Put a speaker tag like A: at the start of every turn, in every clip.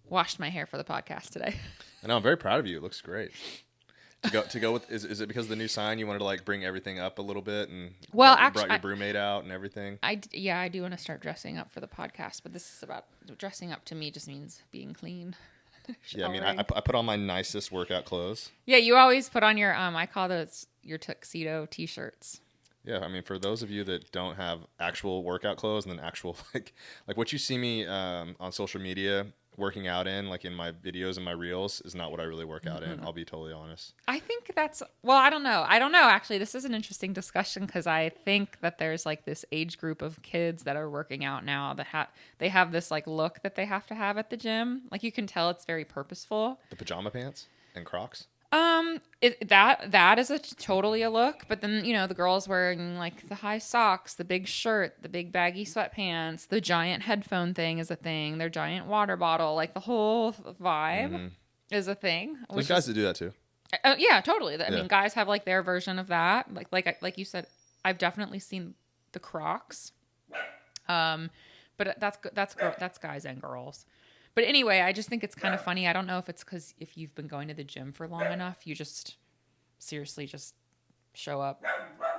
A: washed my hair for the podcast today.
B: I know, I'm very proud of you. It looks great. To go with is it because of the new sign you wanted to like bring everything up a little bit and brought your brewmate out and everything?
A: I do want to start dressing up for the podcast, but this is about dressing up. To me just means being clean.
B: Yeah, I mean, I put on my nicest workout clothes.
A: Yeah, you always put on your I call those your tuxedo t-shirts.
B: Yeah, I mean, for those of you that don't have actual workout clothes and then actual like what you see me on social media working out in, like in my videos and my reels, is not what I really work out in. I'll be totally honest.
A: I think I don't know. Actually, this is an interesting discussion because I think that there's like this age group of kids that are working out now that they have this like look that they have to have at the gym. Like you can tell it's very purposeful.
B: The pajama pants and Crocs.
A: That is totally a look, but then the girls wearing like the high socks, the big shirt, the big baggy sweatpants, the giant headphone thing is a thing. Their giant water bottle, like the whole vibe is a thing.
B: There's guys that do that too.
A: Yeah, totally. I mean, guys have like their version of that. Like you said, I've definitely seen the Crocs, but that's guys and girls. But anyway, I just think it's kind of funny. I don't know if it's because if you've been going to the gym for long enough, you just seriously just show up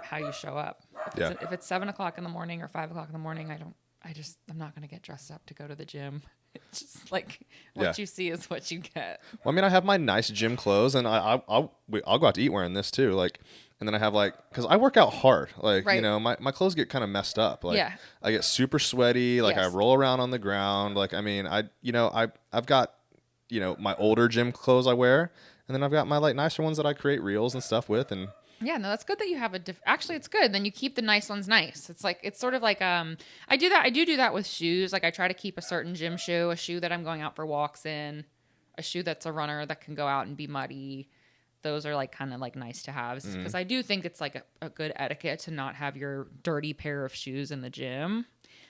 A: how you show up. If it's 7 o'clock in the morning or 5 o'clock in the morning, I'm not going to get dressed up to go to the gym. It's just like what you see is what you get.
B: Well, I mean, I have my nice gym clothes, and I'll go out to eat wearing this too. Like, and then I have because I work out hard. Like, my clothes get kind of messed up. Like, I get super sweaty. Like, I roll around on the ground. Like, I mean, I've got, my older gym clothes I wear, and then I've got my like nicer ones that I create reels and stuff with, and.
A: Yeah, no, that's good that you have actually, it's good. Then you keep the nice ones nice. It's sort of like, I do that. I do that with shoes. Like I try to keep a certain gym shoe, a shoe that I'm going out for walks in, a shoe that's a runner that can go out and be muddy. Those are like kind of like nice to have because I do think it's like a good etiquette to not have your dirty pair of shoes in the gym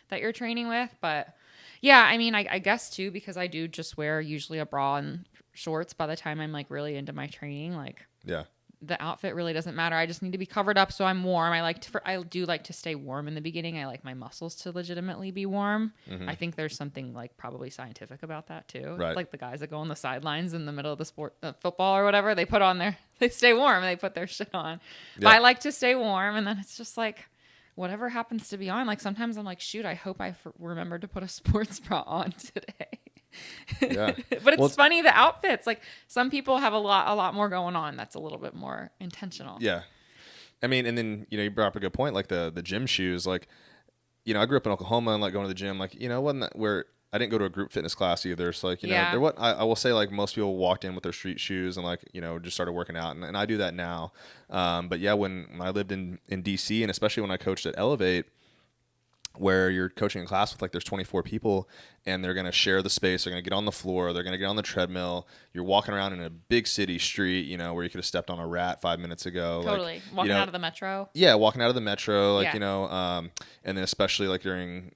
A: that you're training with. But yeah, I mean, I guess too, because I do just wear usually a bra and shorts by the time I'm like really into my training. Like,
B: yeah.
A: The outfit really doesn't matter. I just need to be covered up so I'm warm. I do like to stay warm in the beginning. I like my muscles to legitimately be warm. I think there's something like probably scientific about that too.
B: Right.
A: Like the guys that go on the sidelines in the middle of the sport, football or whatever, they stay warm. They put their shit on. Yeah. But I like to stay warm, and then it's just like whatever happens to be on. Like sometimes I'm like, shoot, I hope I remember to put a sports bra on today.
B: Yeah.
A: But it's funny, the outfits, like some people have a lot more going on that's a little bit more intentional.
B: Yeah. I mean, and then you brought up a good point, like the gym shoes. Like, I grew up in Oklahoma and like going to the gym, like, wasn't that where I didn't go to a group fitness class either. So like, I will say like most people walked in with their street shoes and like, just started working out, and I do that now. But yeah, when I lived in DC, and especially when I coached at Elevate, where you're coaching a class with like there's 24 people and they're going to share the space. They're going to get on the floor. They're going to get on the treadmill. You're walking around in a big city street, where you could have stepped on a rat 5 minutes ago.
A: Totally.
B: Like,
A: walking out of the metro.
B: Yeah. Walking out of the metro. Like, and then especially like during,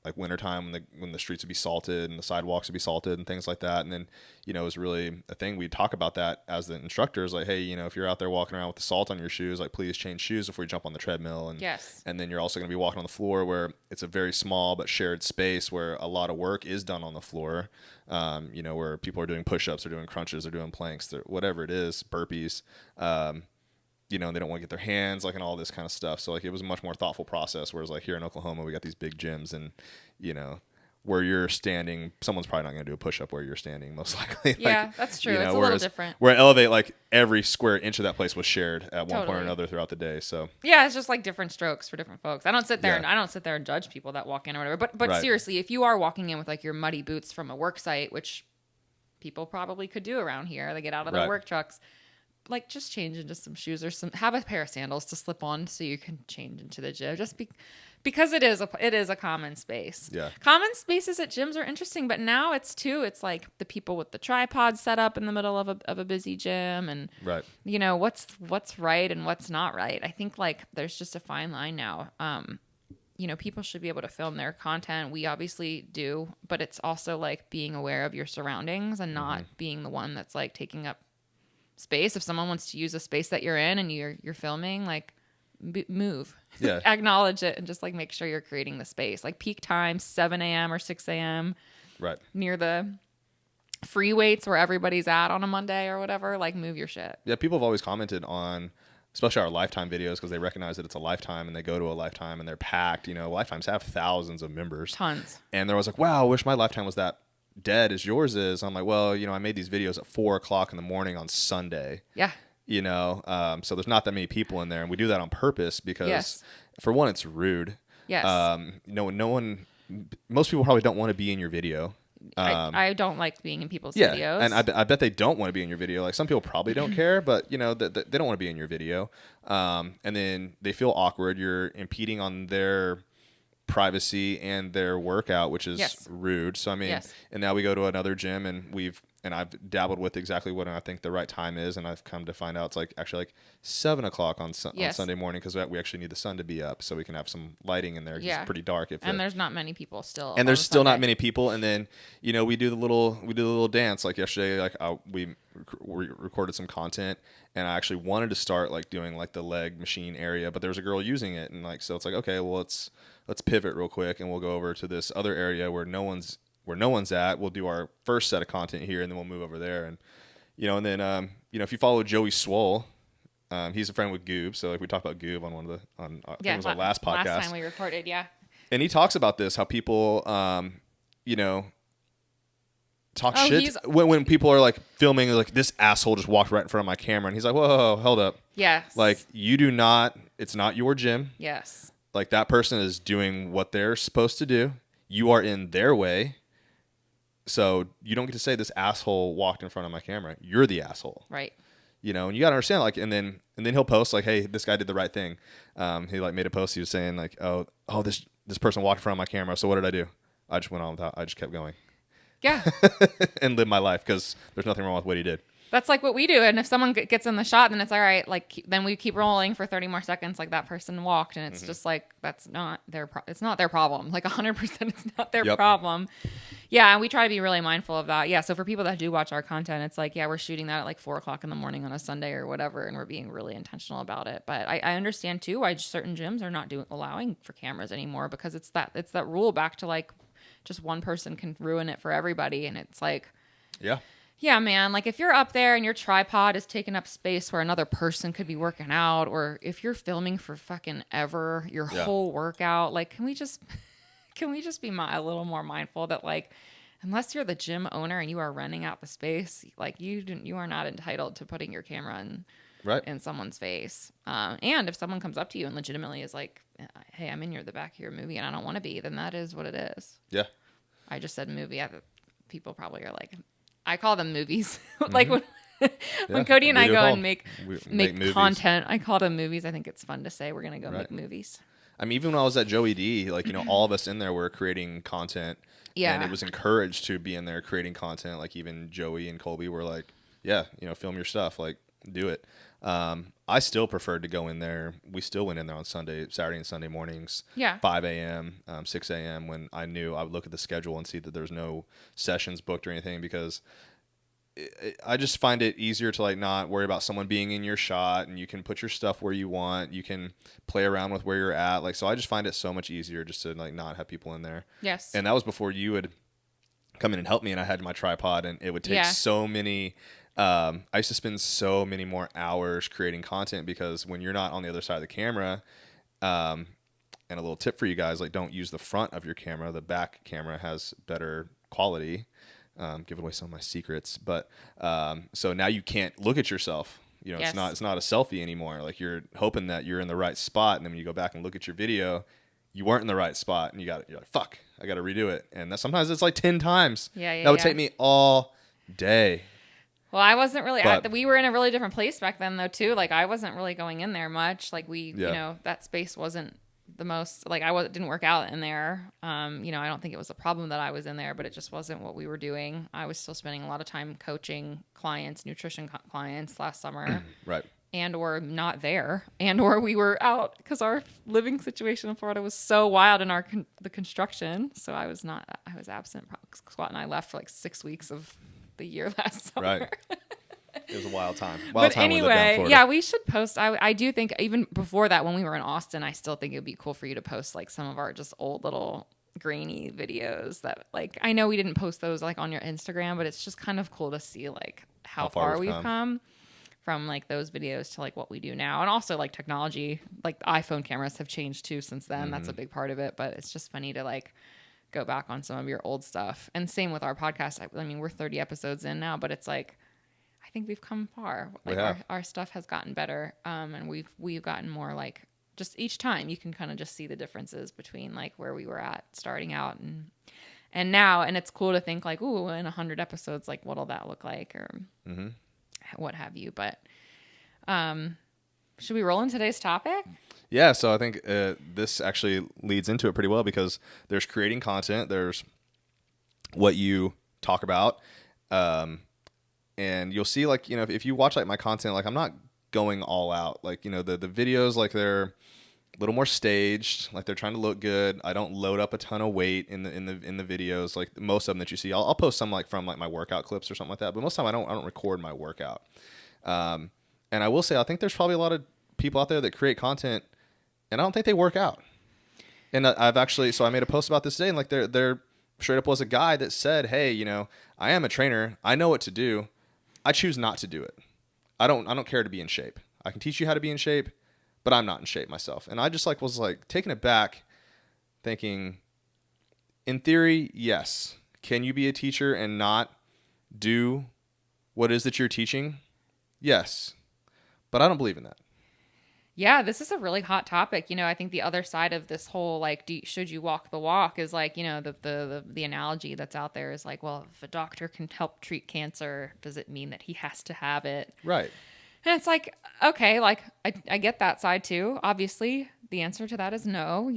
B: like wintertime when the streets would be salted and the sidewalks would be salted and things like that. And then, it was really a thing. We'd talk about that as the instructors, like, hey, if you're out there walking around with the salt on your shoes, like please change shoes before you jump on the treadmill. And
A: yes.
B: And then you're also going to be walking on the floor where it's a very small but shared space where a lot of work is done on the floor. Where people are doing push-ups, they're doing crunches, they're doing planks, whatever it is, burpees. They don't want to get their hands like and all this kind of stuff. So like it was a much more thoughtful process. Whereas like here in Oklahoma, we got these big gyms, and where you're standing, someone's probably not going to do a push-up where you're standing, most likely.
A: Yeah, that's true. It's a little different.
B: Where at Elevate, like every square inch of that place was shared at one point or another throughout the day. So
A: yeah, it's just like different strokes for different folks. I don't sit there and judge people that walk in or whatever. But right. Seriously, if you are walking in with like your muddy boots from a work site, which people probably could do around here, they get out of their work trucks. Like just change into some shoes or have a pair of sandals to slip on so you can change into the gym. Just because it is a common space.
B: Yeah.
A: Common spaces at gyms are interesting, but now it's like the people with the tripod set up in the middle of a busy gym, and
B: right.
A: What's right and what's not right. I think like there's just a fine line now. People should be able to film their content. We obviously do, but it's also like being aware of your surroundings and not being the one that's like taking up space. If someone wants to use a space that you're in and you're filming, like move, acknowledge it, and just like make sure you're creating the space. Like peak time, 7 a.m. or 6 a.m. near the free weights where everybody's at on a Monday or whatever, like move your shit.
B: Yeah, people have always commented on, especially our Lifetime videos, because they recognize that it's a Lifetime and they go to a Lifetime and they're packed. You know, Lifetimes have thousands of members.
A: Tons.
B: And they're always like, wow, I wish my Lifetime was that dead as yours is. I'm like, well, you know, I made these videos at 4:00 in the morning on Sunday.
A: Yeah.
B: You know, so there's not that many people in there. And we do that on purpose because, for one, it's rude.
A: Yes.
B: Most people probably don't want to be in your video.
A: I don't like being in people's videos.
B: And I bet they don't want to be in your video. Like some people probably don't care, but you know, they don't want to be in your video. And then they feel awkward. You're impeding on their privacy and their workout, which is rude. So I mean, and now we go to another gym and I've dabbled with exactly what I think the right time is, and I've come to find out it's like actually like 7:00 on Sunday morning, because we actually need the sun to be up so we can have some lighting in there. It's pretty dark.
A: And there's not many people still.
B: And there's still not many people. And then you know we do the little dance like yesterday. Like we recorded some content, and I actually wanted to start like doing like the leg machine area, but there was a girl using it, and like so it's like okay, well let's pivot real quick, and we'll go over to this other area where no one's at. We'll do our first set of content here, and then we'll move over there. And you know, and then you know, if you follow Joey Swole, he's a friend with Goob. So like we talked about Goob on I think it was our last podcast.
A: Last time we recorded,
B: And he talks about this, how people you know, talk shit when people are like filming, like this asshole just walked right in front of my camera, and he's like, whoa, hold up.
A: Yes.
B: Like it's not your gym.
A: Yes.
B: Like that person is doing what they're supposed to do. You are in their way. So you don't get to say this asshole walked in front of my camera. You're the asshole.
A: Right.
B: You know, and you got to understand, like, and then he'll post like, hey, this guy did the right thing. He like made a post. He was saying like, oh, this person walked in front of my camera. So what did I do? I just went on without, I just kept going.
A: Yeah.
B: And lived my life, because there's nothing wrong with what he did.
A: That's like what we do. And if someone gets in the shot, then it's all right. Like, then we keep rolling for 30 more seconds. Like that person walked, and it's just like, that's not it's not their problem. Like 100% it's not their problem. Yeah. And we try to be really mindful of that. Yeah. So for people that do watch our content, it's like, yeah, we're shooting that at like 4:00 in the morning on a Sunday or whatever. And we're being really intentional about it. But I understand too why certain gyms are not allowing for cameras anymore, because it's that rule back to like just one person can ruin it for everybody. And it's like, yeah, man, like if you're up there and your tripod is taking up space where another person could be working out, or if you're filming for fucking ever, your whole workout, like can we just be a little more mindful that like, unless you're the gym owner and you are renting out the space, like you are not entitled to putting your camera in someone's face. And if someone comes up to you and legitimately is like, hey, I'm in the back of your movie and I don't want to be, then that is what it is. Yeah. I just said movie. People probably are like, I call them movies. Like when Cody and I go and make content, I call them movies. I think it's fun to say we're going to go make movies.
B: I mean, even when I was at Joey D, like, you know, all of us in there were creating content. Yeah. And it was encouraged to be in there creating content. Like even Joey and Colby were like, yeah, you know, film your stuff, like do it. I still preferred to go in there. We still went in there on Saturday and Sunday mornings. Yeah. 5 a.m., 6 a.m. when I knew I would look at the schedule and see that there's no sessions booked or anything, because I just find it easier to like not worry about someone being in your shot, and you can put your stuff where you want. You can play around with where you're at. Like, so I just find it so much easier just to like not have people in there. Yes. And that was before you would come in and help me, and I had my tripod, and it would take so many. I used to spend so many more hours creating content, because when you're not on the other side of the camera, and a little tip for you guys, like don't use the front of your camera. The back camera has better quality. Giving away some of my secrets, but so now you can't look at yourself. You know, it's not a selfie anymore. Like you're hoping that you're in the right spot, and then when you go back and look at your video, you weren't in the right spot, and you're like, fuck, I got to redo it. And sometimes it's like 10 times. That would take me all day.
A: Well, I wasn't really. We were in a really different place back then, though, too. Like I wasn't really going in there much. Like you know, that space wasn't the most, like didn't work out in there. You know, I don't think it was a problem that I was in there, but it just wasn't what we were doing. I was still spending a lot of time coaching clients, nutrition clients last summer. Right. And or not there, and or we were out because our living situation in Florida was so wild in the construction. So I was absent. Squat and I left for like 6 weeks of the year last summer. Right.
B: It was a wild time.
A: But anyway, yeah, we should post. I do think even before that, when we were in Austin, I still think it would be cool for you to post like some of our just old little grainy videos that like, I know we didn't post those like on your Instagram, but it's just kind of cool to see like how far we've come from like those videos to like what we do now. And also like technology, like the iPhone cameras have changed too since then. Mm-hmm. That's a big part of it, but it's just funny to like go back on some of your old stuff. And same with our podcast. I mean, we're 30 episodes in now, but it's like, I think we've come far. Like our stuff has gotten better. And we've gotten more like, just each time you can kind of just see the differences between like where we were at starting out and now. And it's cool to think like, ooh, in 100 episodes, like what'll that look like or what have you. But should we roll in today's topic?
B: Yeah, so I think this actually leads into it pretty well because there's creating content, there's what you talk about, and you'll see like, if you watch like my content, like I'm not going all out. Like, the videos, like they're a little more staged, like they're trying to look good. I don't load up a ton of weight in the videos, like most of them that you see. I'll post some like from like my workout clips or something like that, but most of the time I don't record my workout. And I will say, I think there's probably a lot of people out there that create content and I don't think they work out. And I've actually, so I made a post about this today and like there straight up was a guy that said, hey, I am a trainer. I know what to do. I choose not to do it. I don't care to be in shape. I can teach you how to be in shape, but I'm not in shape myself. And I just like was like taking it back thinking, in theory, yes. Can you be a teacher and not do what it is that you're teaching? Yes. But I don't believe in that.
A: Yeah, this is a really hot topic. I think the other side of this whole like, should you walk the walk is like, the analogy that's out there is like, well, if a doctor can help treat cancer, does it mean that he has to have it?
B: Right.
A: And it's like, okay, like I get that side too. Obviously, the answer to that is no.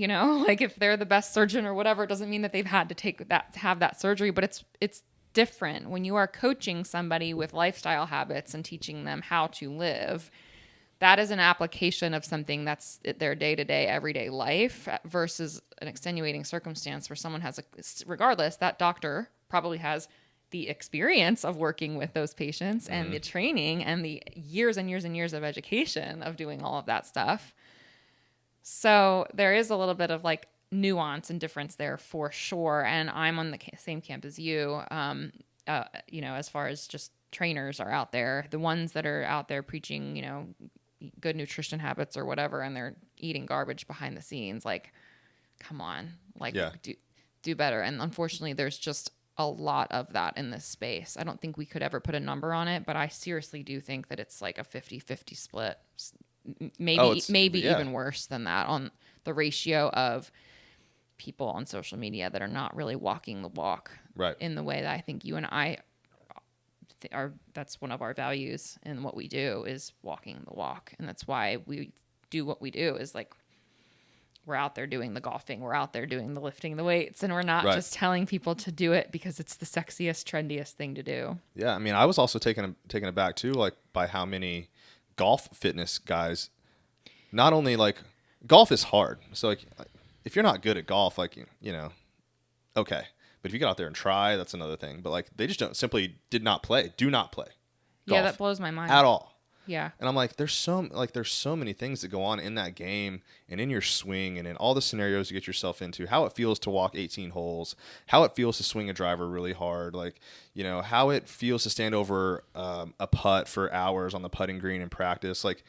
A: Like if they're the best surgeon or whatever, it doesn't mean that they've had to have that surgery. But it's different when you are coaching somebody with lifestyle habits and teaching them how to live. That is an application of something that's their day-to-day, everyday life versus an extenuating circumstance where someone has regardless, that doctor probably has the experience of working with those patients and the training and the years and years and years of education of doing all of that stuff. So there is a little bit of like nuance and difference there for sure. And I'm on the same camp as you, as far as just trainers are out there, the ones that are out there preaching, good nutrition habits or whatever, and they're eating garbage behind the scenes. Like, come on, like do better. And unfortunately, there's just a lot of that in this space. I don't think we could ever put a number on it, but I seriously do think that it's like a 50-50 split. Maybe even worse than that on the ratio of people on social media that are not really walking the walk in the way that I think you and I that's one of our values in what we do is walking the walk. And that's why we do what we do is like, we're out there doing the golfing, we're out there doing the lifting the weights, and we're not just telling people to do it because it's the sexiest, trendiest thing to do.
B: Yeah. I mean, I was also taken aback too, like by how many golf fitness guys, not only like golf is hard. So like if you're not good at golf, like, okay. But if you get out there and try, that's another thing. But like they just do not play golf.
A: Yeah, that blows my mind.
B: At all.
A: Yeah.
B: And I'm like, there's so many things that go on in that game and in your swing and in all the scenarios you get yourself into, how it feels to walk 18 holes, how it feels to swing a driver really hard, like, how it feels to stand over a putt for hours on the putting green in practice. Like,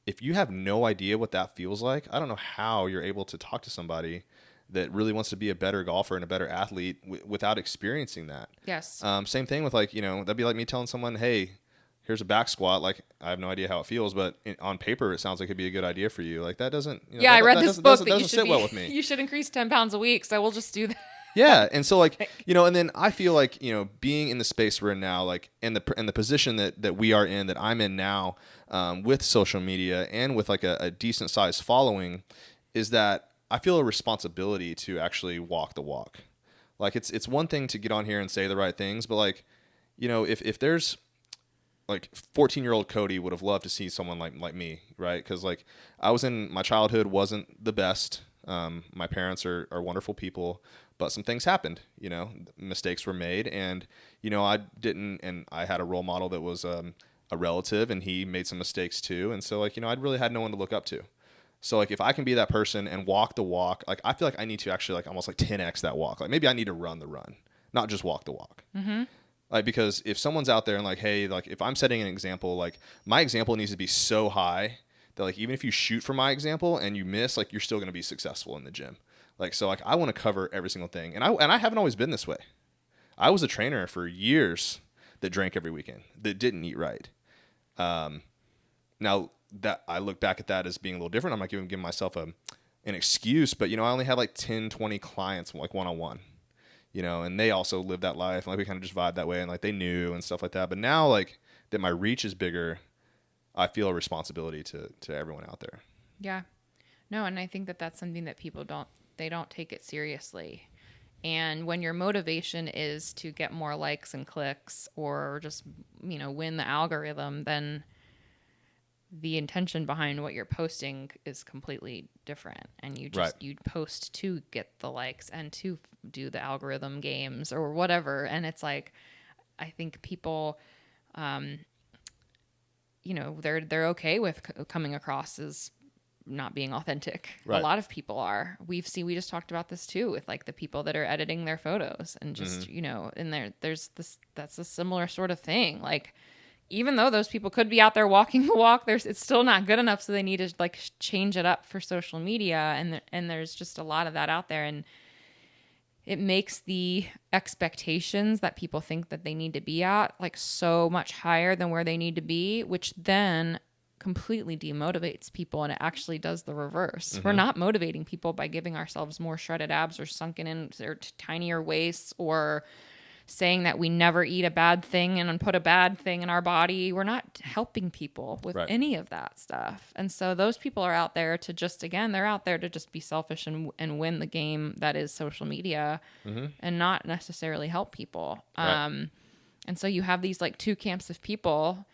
B: if you have no idea what that feels like, I don't know how you're able to talk to somebody that really wants to be a better golfer and a better athlete without experiencing that.
A: Yes.
B: Same thing with like, that'd be like me telling someone, hey, here's a back squat. Like, I have no idea how it feels, but on paper, it sounds like it'd be a good idea for you. Like, that doesn't.
A: I read this book that
B: doesn't sit well with me.
A: You should increase 10 pounds a week. So we'll just do that.
B: Yeah, and so like, and then I feel like being in the space we're in now, like in the position that we are in, that I'm in now, with social media and with like a decent sized following, is that I feel a responsibility to actually walk the walk. Like it's one thing to get on here and say the right things, but like, if there's like 14-year-old Cody would have loved to see someone like me, right? Because like my childhood wasn't the best. My parents are wonderful people, but some things happened, mistakes were made, and I had a role model that was a relative, and he made some mistakes too, and so like I really had no one to look up to. So like if I can be that person and walk the walk, like I feel like I need to actually like almost like 10x that walk. Like maybe I need to run the run, not just walk the walk.
A: Mm-hmm.
B: Like, because if someone's out there and like, hey, like if I'm setting an example, like my example needs to be so high that like even if you shoot for my example and you miss, like you're still going to be successful in the gym. Like, so like I want to cover every single thing. And I haven't always been this way. I was a trainer for years that drank every weekend, that didn't eat right. Now that I look back at that as being a little different, I'm not giving myself an excuse, but you know, I only had like 10, 20 clients like one-on-one, you know, and they also lived that life. And like we kind of just vibed that way and like they knew and stuff like that. But now like that my reach is bigger, I feel a responsibility to everyone out there.
A: Yeah. No, and I think that that's something that people don't take it seriously. And when your motivation is to get more likes and clicks or just, you know, win the algorithm, then the intention behind what you're posting is completely different. And you just, you post to get the likes and to do the algorithm games or whatever. And it's like, I think people, you know, they're okay with coming across as not being authentic. Right. A lot of people are. We just talked about this too with like the people that are editing their photos and just, you know, in there's this, that's a similar sort of thing. Like, even though those people could be out there walking the walk, it's still not good enough. So they need to like change it up for social media. And there's just a lot of that out there. And it makes the expectations that people think that they need to be at like so much higher than where they need to be, which then completely demotivates people, and it actually does the reverse. We're not motivating people by giving ourselves more shredded abs or sunken in or tinier waists or saying that we never eat a bad thing and put a bad thing in our body. We're not helping people with any of that stuff. And so those people are out there to just, again, they're out there to just be selfish and win the game that is social media and not necessarily help people. And so you have these like two camps of people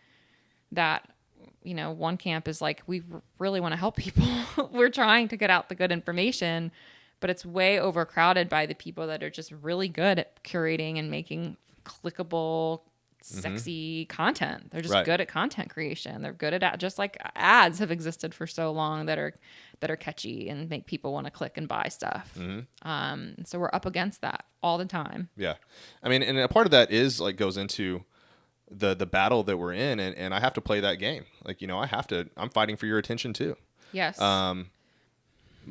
A: that, you know, one camp is like, we really want to help people. We're trying to get out the good information, but it's way overcrowded by the people that are just really good at curating and making clickable, sexy content. They're just good at content creation. They're good at just like ads have existed for so long that are catchy and make people want to click and buy stuff. So we're up against that all the time. Yeah.
B: I mean, and a part of that is like goes into the battle that we're in, and I have to play that game. Like, you know, I'm fighting for your attention too.
A: Yes.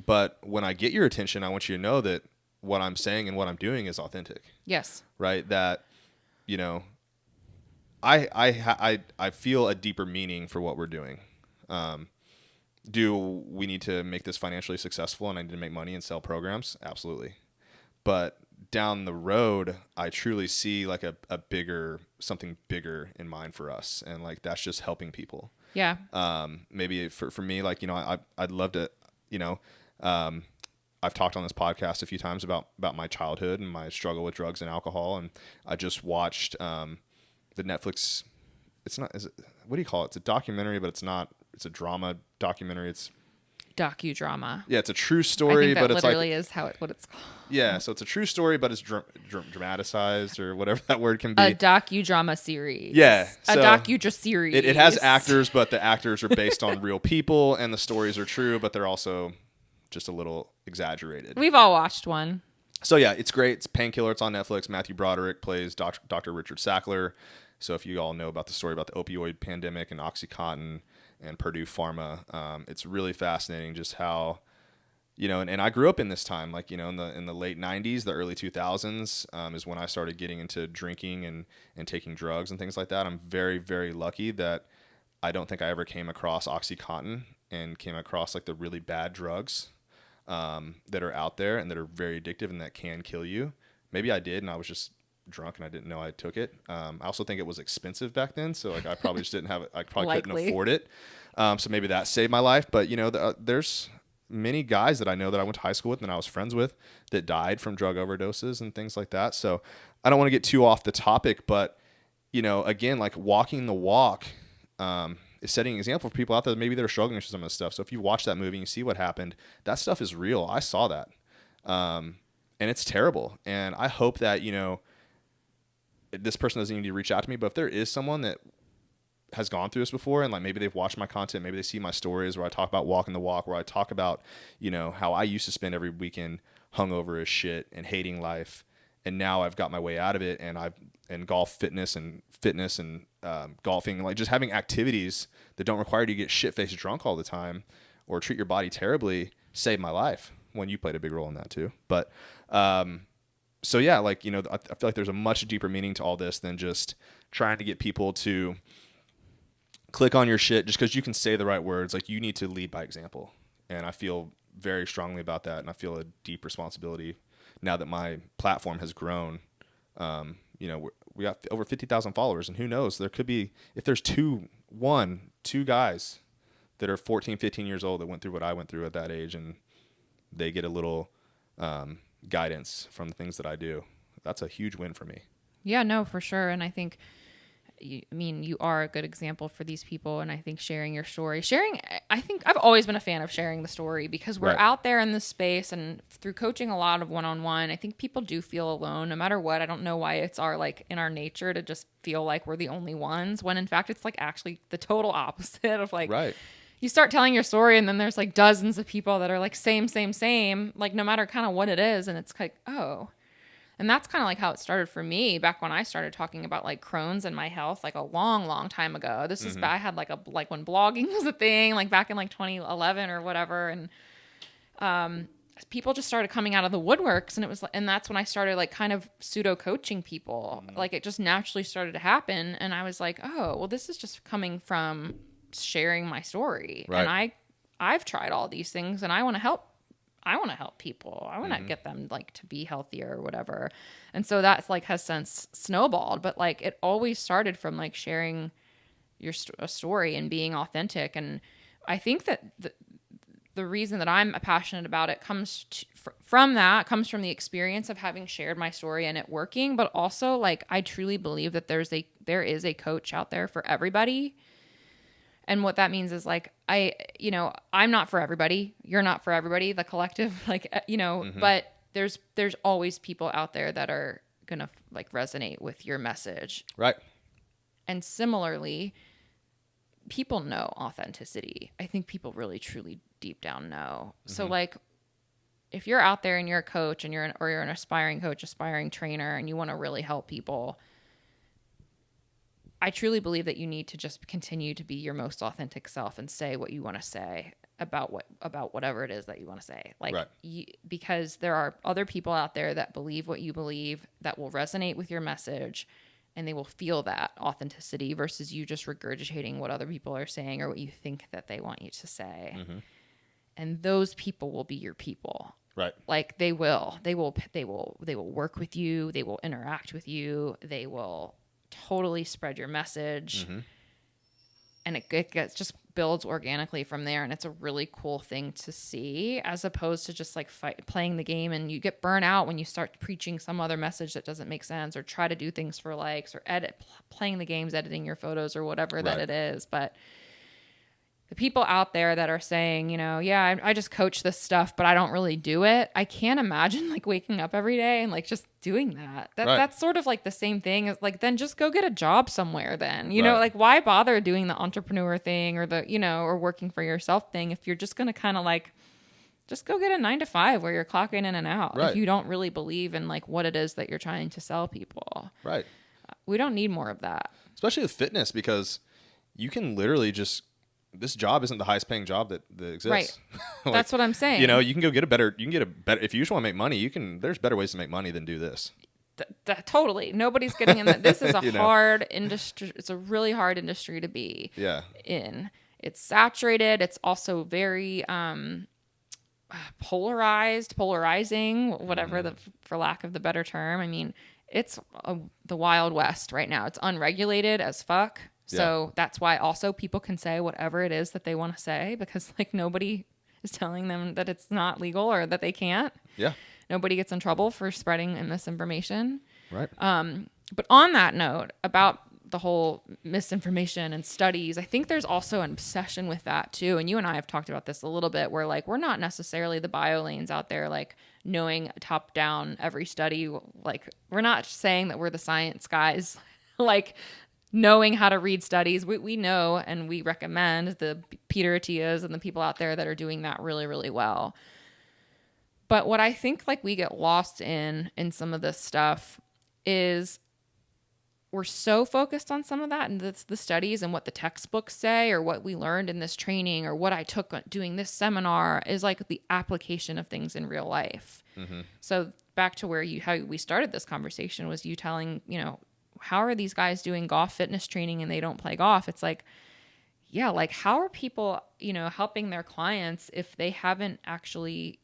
B: But when I get your attention, I want you to know that what I'm saying and what I'm doing is authentic.
A: Yes.
B: Right. That, you know, I feel a deeper meaning for what we're doing. Do we need to make this financially successful and I need to make money and sell programs? Absolutely. But down the road, I truly see like something bigger in mind for us. And like, that's just helping people.
A: Yeah.
B: Maybe for me, like, you know, I'd love to, you know, I've talked on this podcast a few times about my childhood and my struggle with drugs and alcohol. And I just watched, the Netflix, what do you call it? It's a documentary, but it's not, it's a drama documentary. It's
A: docudrama.
B: Yeah, it's a true story, but it's
A: literally
B: like
A: is what it's called.
B: Yeah, so it's a true story, but it's dramatized or whatever that word can be.
A: A docudrama series.
B: Yeah,
A: a docudrama series.
B: It has actors, but the actors are based on real people, and the stories are true, but they're also just a little exaggerated.
A: We've all watched one.
B: So yeah, it's great. It's Painkiller. It's on Netflix. Matthew Broderick plays Dr. Richard Sackler. So if you all know about the story about the opioid pandemic and OxyContin and Purdue Pharma, it's really fascinating just how, you know, and I grew up in this time, like, you know, in the late 90s, the early 2000s is when I started getting into drinking and taking drugs and things like that. I'm very, very lucky that I don't think I ever came across OxyContin and came across like the really bad drugs that are out there and that are very addictive and that can kill you. Maybe I did, and I was just drunk and I didn't know I took it. I also think it was expensive back then, so like I probably just didn't have it. I probably couldn't afford it. So maybe that saved my life. But you know, there's many guys that I know that I went to high school with and I was friends with that died from drug overdoses and things like that. So I don't want to get too off the topic, but you know, again, like walking the walk is setting an example for people out there that maybe they're struggling with some of this stuff. So if you watch that movie and you see what happened, that stuff is real. I saw that. And it's terrible. And I hope that, you know, this person doesn't even need to reach out to me, but if there is someone that has gone through this before, and like maybe they've watched my content, maybe they see my stories where I talk about walking the walk, where I talk about, you know, how I used to spend every weekend hungover as shit and hating life, and now I've got my way out of it, and golf fitness and golfing, like just having activities that don't require you to get shit-faced drunk all the time or treat your body terribly saved my life. When you played a big role in that too. But so yeah, like, you know, I feel like there's a much deeper meaning to all this than just trying to get people to click on your shit just because you can say the right words. Like, you need to lead by example. And I feel very strongly about that. And I feel a deep responsibility now that my platform has grown. You know, we got over 50,000 followers, and who knows, there could be, if there's two guys that are 14, 15 years old that went through what I went through at that age, and they get a little guidance from the things that I do, that's a huge win for me.
A: Yeah, no, for sure. And I think, you are a good example for these people. And I think sharing your story, I think I've always been a fan of sharing the story, because we're out there in this space, and through coaching a lot of one-on-one, I think people do feel alone no matter what. I don't know why it's in our nature to just feel like we're the only ones, when in fact it's like actually the total opposite of like, you start telling your story, and then there's like dozens of people that are like same, like no matter kind of what it is. And it's like, oh. And that's kind of like how it started for me back when I started talking about like Crohn's and my health, like a long, long time ago. This is, I had like when blogging was a thing, like back in like 2011 or whatever. And people just started coming out of the woodworks, and that's when I started like kind of pseudo coaching people. Like, it just naturally started to happen. And I was like, oh, well, this is just coming from sharing my story. And I've tried all these things, and I want to help people. I want to get them like to be healthier or whatever. And so that's like has since snowballed, but like it always started from like sharing a story and being authentic. And I think that the reason that I'm passionate about it comes from the experience of having shared my story and it working, but also like I truly believe that there is a coach out there for everybody. And what that means is like, I'm not for everybody. You're not for everybody, the collective, like, but there's always people out there that are going to like resonate with your message.
B: Right.
A: And similarly, people know authenticity. I think people really, truly deep down know. So like, if you're out there and you're a coach and you're an aspiring coach, aspiring trainer, and you want to really help people, I truly believe that you need to just continue to be your most authentic self and say what you want to say about whatever it is that you want to say. Like, because there are other people out there that believe what you believe, that will resonate with your message, and they will feel that authenticity versus you just regurgitating what other people are saying or what you think that they want you to say. And those people will be your people.
B: Right.
A: Like they will work with you. They will interact with you. They will totally spread your message, and it just builds organically from there. And it's a really cool thing to see, as opposed to just like playing the game, and you get burnt out when you start preaching some other message that doesn't make sense, or try to do things for likes, or playing the games, editing your photos or whatever that it is. But the people out there that are saying, I just coach this stuff, but I don't really do it. I can't imagine like waking up every day and like just doing that. That's sort of like the same thing as like, then just go get a job somewhere then, you know, like why bother doing the entrepreneur thing or or working for yourself thing if you're just going to kind of like, just go get a 9-to-5 where you're clocking in and out. If you don't really believe in like what it is that you're trying to sell people. Right. We don't need more of that. Especially with fitness, because you can literally just, this job isn't the highest paying job that exists. Right. Like, that's what I'm saying. You can get a better, if you just want to make money, there's better ways to make money than do this. Totally. Nobody's getting in that. This is a hard industry. It's a really hard industry to be in. It's saturated. It's also very polarizing, whatever for lack of the better term. I mean, it's the Wild West right now. It's unregulated as fuck. So that's why also people can say whatever it is that they want to say, because like nobody is telling them that it's not legal or that they can't. Yeah. Nobody gets in trouble for spreading misinformation. Right. But on that note about the whole misinformation and studies, I think there's also an obsession with that too. And you and I have talked about this a little bit, where like, we're not necessarily the bio lanes out there, like knowing top down every study. Like, we're not saying that we're the science guys. Like, knowing how to read studies. We know and we recommend the Peter Attias and the people out there that are doing that really, really well. But what I think like we get lost in some of this stuff is we're so focused on some of that and the studies and what the textbooks say or what we learned in this training or what I took doing this seminar is like the application of things in real life. Mm-hmm. So back to where how we started this conversation was you telling, how are these guys doing golf fitness training and they don't play golf? It's like, yeah, like how are people, helping their clients if they haven't actually,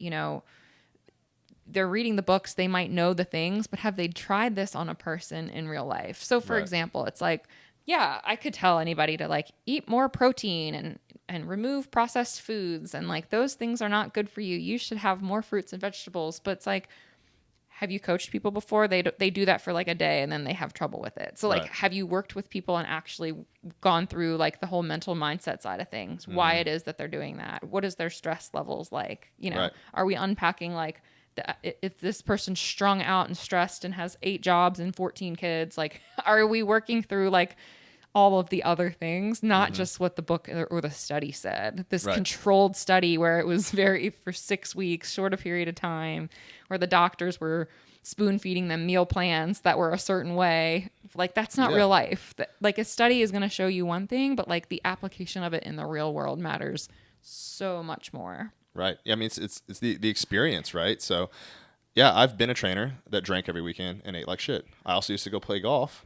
A: they're reading the books, they might know the things, but have they tried this on a person in real life? So for example, it's like, yeah, I could tell anybody to like eat more protein and remove processed foods. And like, those things are not good for you. You should have more fruits and vegetables. But it's like, have you coached people before? They do that for like a day and then they have trouble with it. So like, have you worked with people and actually gone through like the whole mental mindset side of things, why it is that they're doing that? What is their stress levels like? Are we unpacking like, if this person's strung out and stressed and has 8 jobs and 14 kids, like, are we working through like all of the other things, not just what the book or the study said, this controlled study where it was for 6 weeks, short a period of time, where the doctors were spoon feeding them meal plans that were a certain way. Like, that's not real life. Like, a study is going to show you one thing, but like the application of it in the real world matters so much more.
B: Right. Yeah, I mean, it's the experience, right? So, yeah, I've been a trainer that drank every weekend and ate like shit. I also used to go play golf,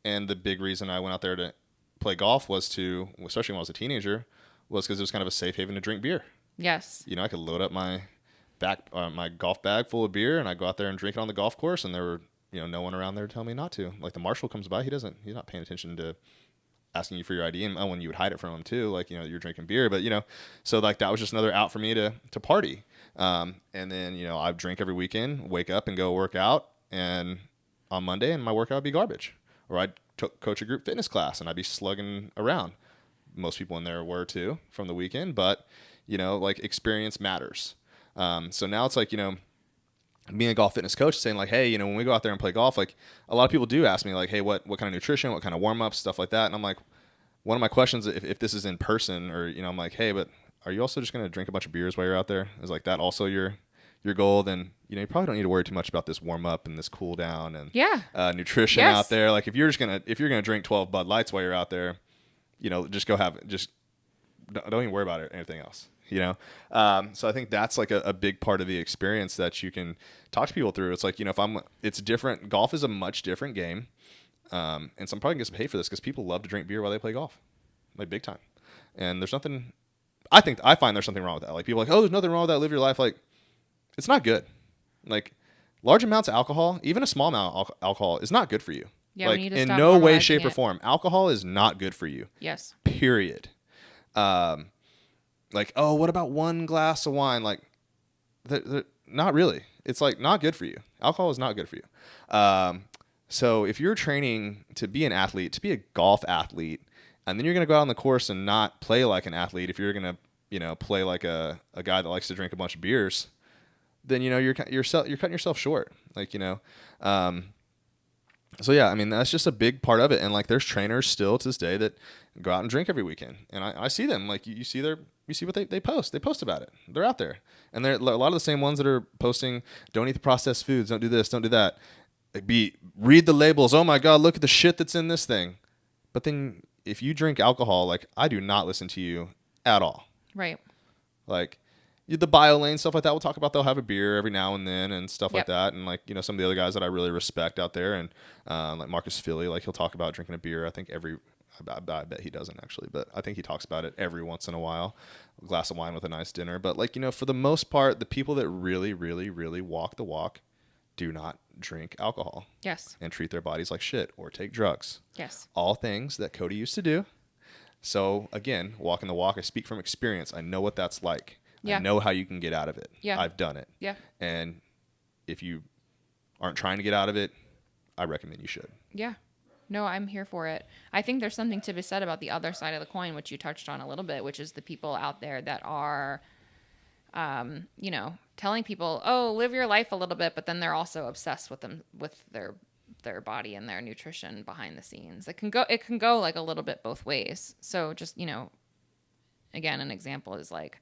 B: and the big reason I went out there to play golf was especially when I was a teenager, was because it was kind of a safe haven to drink beer.
A: Yes.
B: I could load up my my golf bag full of beer, and I'd go out there and drink it on the golf course, and there were no one around there to tell me not to. Like, the marshal comes by, he's not paying attention to asking you for your ID, and when you would hide it from him too, like, you're drinking beer, but so like that was just another out for me to party. And then I'd drink every weekend, wake up and go work out, and on Monday and my workout would be garbage. Or I'd coach a group fitness class and I'd be slugging around. Most people in there were too from the weekend, but like, experience matters. So now it's like, being a golf fitness coach, saying like, hey, when we go out there and play golf, like, a lot of people do ask me like, hey, what kind of nutrition, what kind of warm ups, stuff like that. And I'm like, one of my questions, if this is in person, or I'm like, hey, but are you also just going to drink a bunch of beers while you're out there? Is like that also your goal? Then you probably don't need to worry too much about this warm up and this cool down and nutrition out there. Like, if you're gonna drink 12 Bud Lights while you're out there, just don't even worry about it, anything else. So I think that's like a big part of the experience that you can talk to people through. It's like, it's different. Golf is a much different game. And so I'm probably gonna get some hate for this because people love to drink beer while they play golf, like, big time. And there's nothing, I find there's something wrong with that. Like, people are like, oh, there's nothing wrong with that, live your life. Like, it's not good. Like, large amounts of alcohol, even a small amount of alcohol, is not good for you.
A: Yeah,
B: like,
A: we need to
B: in
A: stop
B: no way,
A: normalizing
B: shape, or
A: it.
B: form. Alcohol is not good for you.
A: Yes.
B: Period. Like, oh, what about one glass of wine? Like, not really. It's like not good for you. Alcohol is not good for you. So if you're training to be an athlete, to be a golf athlete, and then you're going to go out on the course and not play like an athlete, if you're going to, play like a guy that likes to drink a bunch of beers, then, you're cutting yourself short. Like, so yeah, I mean, that's just a big part of it. And like, there's trainers still to this day that go out and drink every weekend. And I see them, like, you see what they post. They post about it. They're out there. And they're a lot of the same ones that are posting, don't eat the processed foods, don't do this, don't do that. Read the labels. Oh my God, look at the shit that's in this thing. But then if you drink alcohol, like, I do not listen to you at all.
A: Right.
B: Like, the bio lane, stuff like that, we'll talk about. They'll have a beer every now and then and stuff like that. And like, some of the other guys that I really respect out there, and like Marcus Philly, like, he'll talk about drinking a beer. I think I bet he doesn't actually, but I think he talks about it every once in a while. A glass of wine with a nice dinner. But like, for the most part, the people that really, really, really walk the walk do not drink alcohol.
A: Yes.
B: And treat their bodies like shit or take drugs.
A: Yes.
B: All things that Cody used to do. So again, walking the walk, I speak from experience. I know what that's like. Yeah. I know how you can get out of it.
A: Yeah.
B: I've done it.
A: Yeah.
B: And if you aren't trying to get out of it, I recommend you should.
A: Yeah. No, I'm here for it. I think there's something to be said about the other side of the coin, which you touched on a little bit, which is the people out there that are, telling people, oh, live your life a little bit, but then they're also obsessed with their their body and their nutrition behind the scenes. It can go like a little bit both ways. So just, again, an example is like,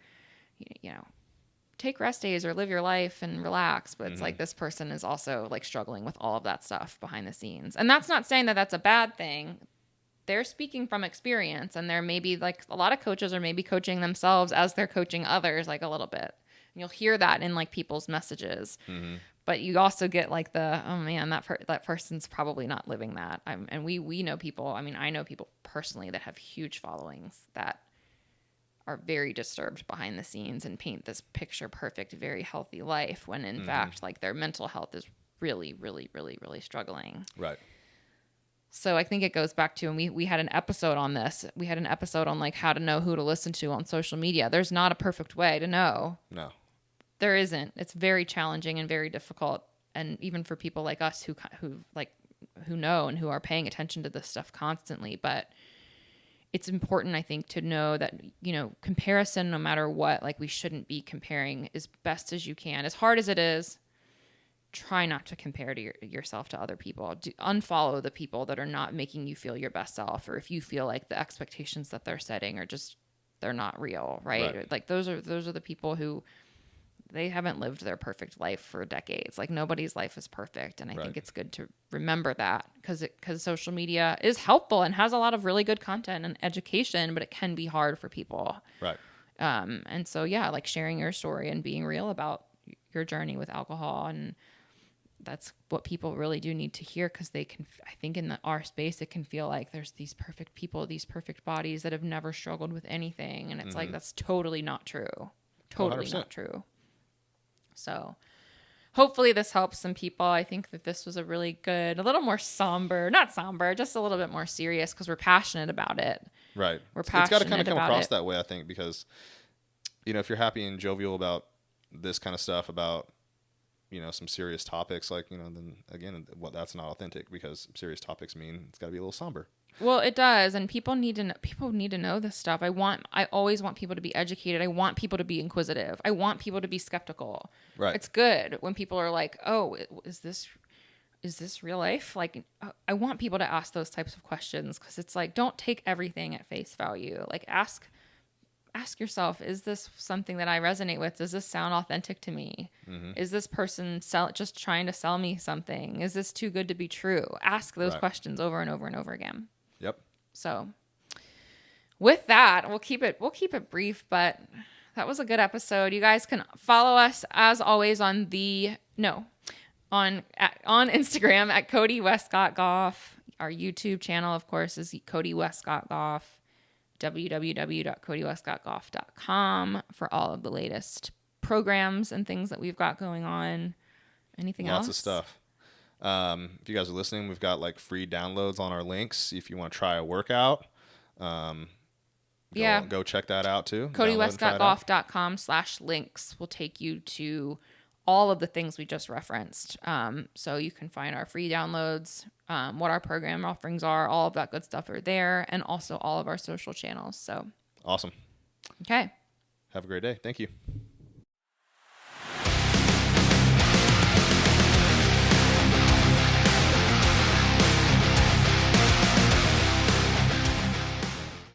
A: take rest days or live your life and relax. But it's like this person is also like struggling with all of that stuff behind the scenes. And that's not saying that that's a bad thing. They're speaking from experience, and they're maybe like a lot of coaches are maybe coaching themselves as they're coaching others, like a little bit. And you'll hear that in like people's messages. Mm-hmm. But you also get like oh man, that person's probably not living that. And we know people. I mean, I know people personally that have huge followings that are very disturbed behind the scenes and paint this picture perfect, very healthy life when in fact, like their mental health is really, really, really, really struggling.
B: Right.
A: So I think it goes back to, and we had an episode on this. We had an episode on like how to know who to listen to on social media. There's not a perfect way to know.
B: No.
A: There isn't. It's very challenging and very difficult. And even for people like us who know and who are paying attention to this stuff constantly, but it's important, I think, to know that, comparison, no matter what, like we shouldn't be comparing as best as you can. As hard as it is, try not to compare to yourself to other people. Unfollow the people that are not making you feel your best self, or if you feel like the expectations that they're setting are just, they're not real, right? Like those are the people who, they haven't lived their perfect life for decades. Like nobody's life is perfect. And I think it's good to remember that because social media is helpful and has a lot of really good content and education, but it can be hard for people.
B: Right.
A: And so, yeah, like sharing your story and being real about your journey with alcohol. And that's what people really do need to hear, because they can, I think in our space, it can feel like there's these perfect people, these perfect bodies that have never struggled with anything. And it's like, that's totally not true. Totally 100%. Not true. So hopefully this helps some people. I think that this was a really good, a little more somber, not somber, just a little bit more serious because we're passionate about it.
B: Right.
A: We're passionate about it.
B: It's got to kind of come across that way, I think, because, if you're happy and jovial about this kind of stuff, about, some serious topics, like, then again, that's not authentic, because serious topics mean it's got to be a little somber.
A: Well, it does, and people need to know this stuff. I always want people to be educated. I want people to be inquisitive. I want people to be skeptical.
B: Right.
A: It's good when people are like, "Oh, is this real life?" Like, I want people to ask those types of questions, because it's like, don't take everything at face value. Like, ask yourself, is this something that I resonate with? Does this sound authentic to me? Mm-hmm. Is this person just trying to sell me something? Is this too good to be true? Ask those questions over and over and over again.
B: Yep. So
A: with that, we'll keep it brief, but that was a good episode. You guys can follow us as always on Instagram at Cody Wescott Golf. Our YouTube channel, of course, is Cody Wescott Golf. www.codywescottgolf.com for all of the latest programs and things that we've got going on. Anything else?
B: Lots of stuff. If you guys are listening, we've got like free downloads on our links. If you want to try a workout, go check that out too. CodyWescottGolf.com/links will take you to all of the things we just referenced. So you can find our free downloads, what our program offerings are, all of that good stuff are there, and also all of our social channels. So awesome.
A: Okay.
B: Have a great day. Thank you.